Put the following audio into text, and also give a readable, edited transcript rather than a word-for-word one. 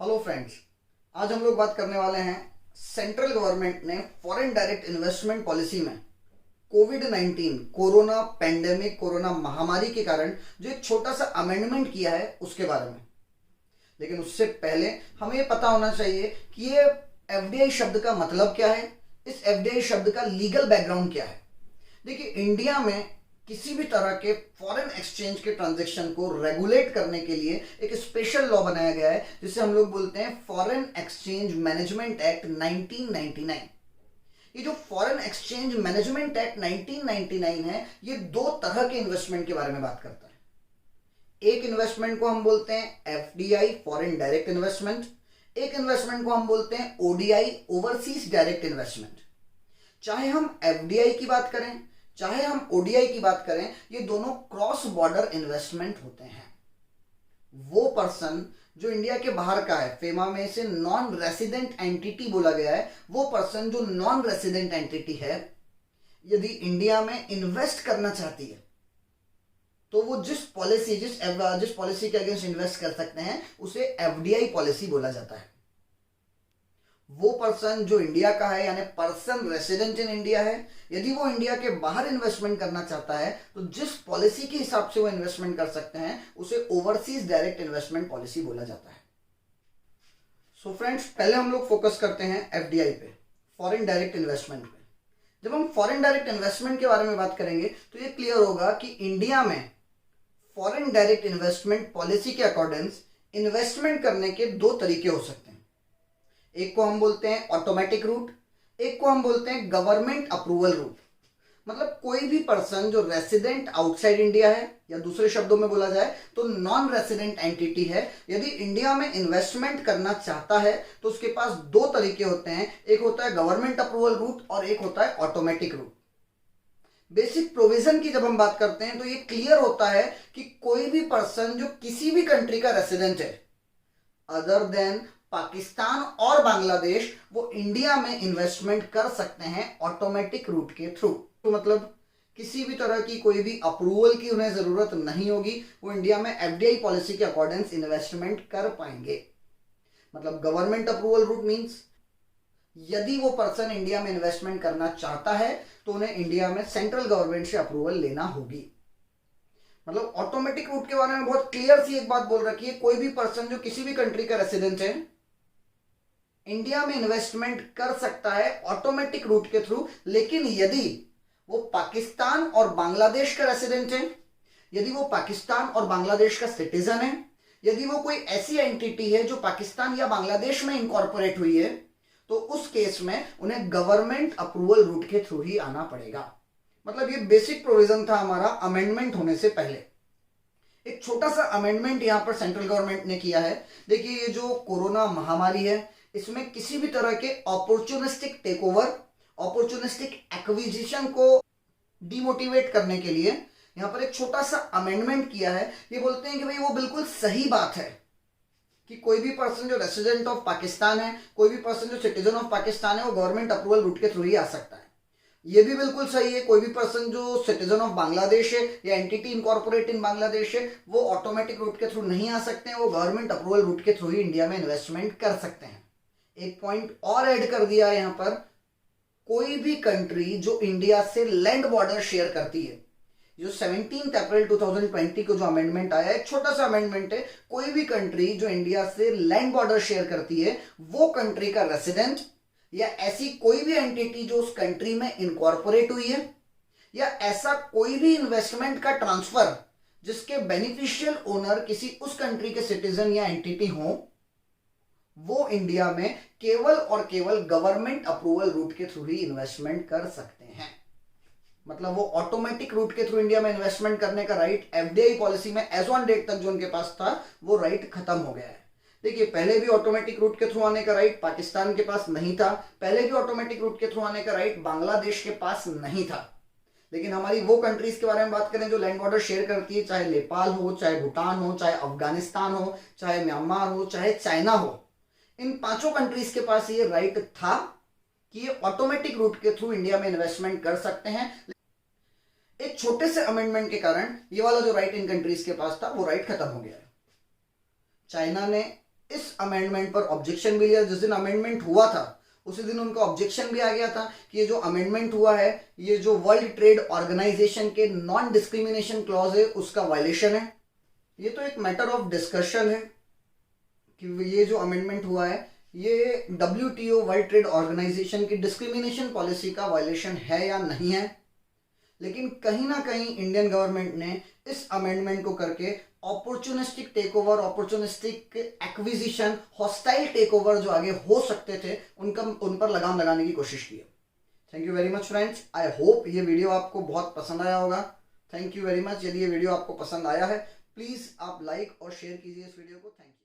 Hello friends, आज हम लोग बात करने वाले हैं सेंट्रल गवर्नमेंट ने फॉरेन डायरेक्ट इन्वेस्टमेंट पॉलिसी में कोविड-19 कोरोना पेंडेमिक कोरोना महामारी के कारण जो एक छोटा सा अमेंडमेंट किया है उसके बारे में। लेकिन उससे पहले हमें ये पता होना चाहिए कि ये एफडीआई शब्द का मतलब क्या है, इस एफडीआई शब्द का लीगल बैकग्राउंड क्या है। देखिए, इंडिया में किसी भी तरह के फॉरेन एक्सचेंज के ट्रांजैक्शन को रेगुलेट करने के लिए एक स्पेशल लॉ बनाया गया है जिसे हम लोग बोलते हैं फॉरेन एक्सचेंज मैनेजमेंट एक्ट 1999। ये जो फॉरेन एक्सचेंज मैनेजमेंट एक्ट 1999 है, ये दो तरह के इन्वेस्टमेंट के बारे में बात करता है। एक इन्वेस्टमेंट को हम बोलते हैं एफडीआई, फॉरेन डायरेक्ट इन्वेस्टमेंट। एक इन्वेस्टमेंट को हम बोलते हैं ओडीआई, ओवरसीज डायरेक्ट इन्वेस्टमेंट। चाहे हम एफडीआई की बात करें चाहे हम ओडीआई की बात करें, ये दोनों क्रॉस बॉर्डर इन्वेस्टमेंट होते हैं। वो पर्सन जो इंडिया के बाहर का है, फेमा में इसे नॉन रेसिडेंट एंटिटी बोला गया है, वो पर्सन जो नॉन रेसिडेंट एंटिटी है, यदि इंडिया में इन्वेस्ट करना चाहती है तो वो जिस पॉलिसी के अगेंस्ट इन्वेस्ट कर सकते हैं उसे एफडीआई पॉलिसी बोला जाता है। वो पर्सन जो इंडिया का है, यानी पर्सन रेसिडेंट इन इंडिया है, यदि वो इंडिया के बाहर इन्वेस्टमेंट करना चाहता है तो जिस पॉलिसी के हिसाब से वो इन्वेस्टमेंट कर सकते हैं उसे ओवरसीज डायरेक्ट इन्वेस्टमेंट पॉलिसी बोला जाता है। सो फ्रेंड्स, पहले हम लोग फोकस करते हैं एफडीआई पे, फॉरेन डायरेक्ट इन्वेस्टमेंट पे। जब हम फॉरेन डायरेक्ट इन्वेस्टमेंट के बारे में बात करेंगे तो ये क्लियर होगा कि इंडिया में फॉरेन डायरेक्ट इन्वेस्टमेंट पॉलिसी के अकॉर्डिंग इन्वेस्टमेंट करने के दो तरीके हो सकते हैं। एक को हम बोलते हैं ऑटोमेटिक रूट, एक को हम बोलते हैं गवर्नमेंट अप्रूवल रूट। मतलब कोई भी पर्सन जो रेसिडेंट आउटसाइड इंडिया है, या दूसरे शब्दों में बोला जाए तो नॉन रेसिडेंट एंटिटी है, यदि इंडिया में इन्वेस्टमेंट करना चाहता है तो उसके पास दो तरीके होते हैं। एक होता है गवर्नमेंट अप्रूवल रूट और एक होता है ऑटोमेटिक रूट। बेसिक प्रोविजन की जब हम बात करते हैं तो ये क्लियर होता है कि कोई भी पर्सन जो किसी भी कंट्री का रेसिडेंट है अदर देन पाकिस्तान और बांग्लादेश, वो इंडिया में इन्वेस्टमेंट कर सकते हैं ऑटोमेटिक रूट के थ्रू। तो मतलब किसी भी तरह की कोई भी अप्रूवल की उन्हें जरूरत नहीं होगी, वो इंडिया में एफडीआई पॉलिसी के अकॉर्डिंग इन्वेस्टमेंट कर पाएंगे। मतलब गवर्नमेंट अप्रूवल रूट मींस यदि वो पर्सन इंडिया में इन्वेस्टमेंट करना चाहता है तो उन्हें इंडिया में सेंट्रल गवर्नमेंट से अप्रूवल लेना होगी। मतलब ऑटोमेटिक रूट के बारे में बहुत क्लियर सी एक बात बोल रखी है, कोई भी पर्सन जो किसी भी कंट्री का रेसिडेंट है इंडिया में इन्वेस्टमेंट कर सकता है ऑटोमेटिक रूट के थ्रू। लेकिन यदि वो पाकिस्तान और बांग्लादेश का रेसिडेंट है, यदि वो पाकिस्तान और बांग्लादेश का सिटीजन है, यदि वो कोई ऐसी एंटिटी है जो पाकिस्तान या बांग्लादेश में इनकॉर्पोरेट हुई है, तो उस केस में उन्हें गवर्नमेंट अप्रूवल रूट के थ्रू ही आना पड़ेगा। मतलब ये बेसिक प्रोविजन था हमारा अमेंडमेंट होने से पहले। एक छोटा सा अमेंडमेंट यहां पर सेंट्रल गवर्नमेंट ने किया है। देखिए, ये जो कोरोना महामारी है, इसमें किसी भी तरह के opportunistic takeover, opportunistic acquisition को डिमोटिवेट करने के लिए यहां पर एक छोटा सा अमेंडमेंट किया है। ये बोलते हैं कि भाई वो बिल्कुल सही बात है कि कोई भी पर्सन जो रेसिडेंट ऑफ पाकिस्तान है, कोई भी पर्सन जो सिटीजन ऑफ पाकिस्तान है, वो गवर्नमेंट अप्रूवल रूट के थ्रू ही आ सकता है। ये भी बिल्कुल सही है, कोई भी पर्सन जो सिटीजन ऑफ बांग्लादेश है या एंटिटी इनकॉर्पोरेट इन बांग्लादेश है, वो ऑटोमेटिक रूट के थ्रू नहीं आ सकते हैं, वो गवर्नमेंट अप्रूवल रूट के थ्रू ही इंडिया में इन्वेस्टमेंट कर सकते हैं। एक पॉइंट और ऐड कर दिया है यहां पर, कोई भी कंट्री जो इंडिया से लैंड बॉर्डर शेयर करती है, जो 17 अप्रैल 2020 को जो अमेंडमेंट आया है, छोटा सा अमेंडमेंट है, कोई भी कंट्री जो इंडिया से लैंड बॉर्डर शेयर करती है, वो कंट्री का रेसिडेंट या ऐसी कोई भी एंटिटी जो उस कंट्री में इनकॉर्पोरेट हुई है, या ऐसा कोई भी इन्वेस्टमेंट का ट्रांसफर जिसके बेनिफिशियल ओनर किसी उस कंट्री के सिटीजन या एंटिटी हो, वो इंडिया में केवल और केवल गवर्नमेंट अप्रूवल रूट के थ्रू ही इन्वेस्टमेंट कर सकते हैं। मतलब वो ऑटोमेटिक रूट के थ्रू इंडिया में इन्वेस्टमेंट करने का राइट एफडीआई पॉलिसी में एज ऑन डेट तक जो उनके पास था, वो राइट खत्म हो गया है। देखिए, पहले भी ऑटोमेटिक रूट के थ्रू आने का राइट पाकिस्तान के पास नहीं था, पहले भी ऑटोमेटिक रूट के थ्रू आने का राइट बांग्लादेश के पास नहीं था। लेकिन हमारी वो कंट्रीज के बारे में बात करें जो लैंड बॉर्डर शेयर करती है, चाहे नेपाल हो, चाहे भूटान हो, चाहे अफगानिस्तान हो, चाहे म्यांमार हो, चाहे चाइना हो, इन पांचों कंट्रीज के पास ये राइट था कि ये ऑटोमेटिक रूट के थ्रू इंडिया में इन्वेस्टमेंट कर सकते हैं। एक छोटे से अमेंडमेंट के कारण ये वाला जो राइट इन कंट्रीज के पास था, वो राइट खत्म हो गया है। चाइना ने इस अमेंडमेंट पर ऑब्जेक्शन भी लिया। जिस दिन अमेंडमेंट हुआ था उसी दिन उनका ऑब्जेक्शन भी आ गया था कि ये जो अमेंडमेंट हुआ है ये जो वर्ल्ड ट्रेड ऑर्गेनाइजेशन के नॉन डिस्क्रिमिनेशन क्लॉज है उसका वायलेशन है। ये तो एक मैटर ऑफ डिस्कशन है कि ये जो अमेंडमेंट हुआ है ये WTO वर्ल्ड ट्रेड ऑर्गेनाइजेशन की डिस्क्रिमिनेशन पॉलिसी का वायलेशन है या नहीं है। लेकिन कहीं ना कहीं इंडियन गवर्नमेंट ने इस अमेंडमेंट को करके opportunistic takeover, opportunistic acquisition, hostile takeover जो आगे हो सकते थे उन पर लगाम लगाने की कोशिश की है। Thank you very much friends. I hope ये वीडियो आपको बहुत पसंद आया होगा। Thank you very much. यदि ये वीडियो आपको पसंद आया है प्लीज़ आप लाइक और शेयर कीजिए इस वीडियो को। Thank you.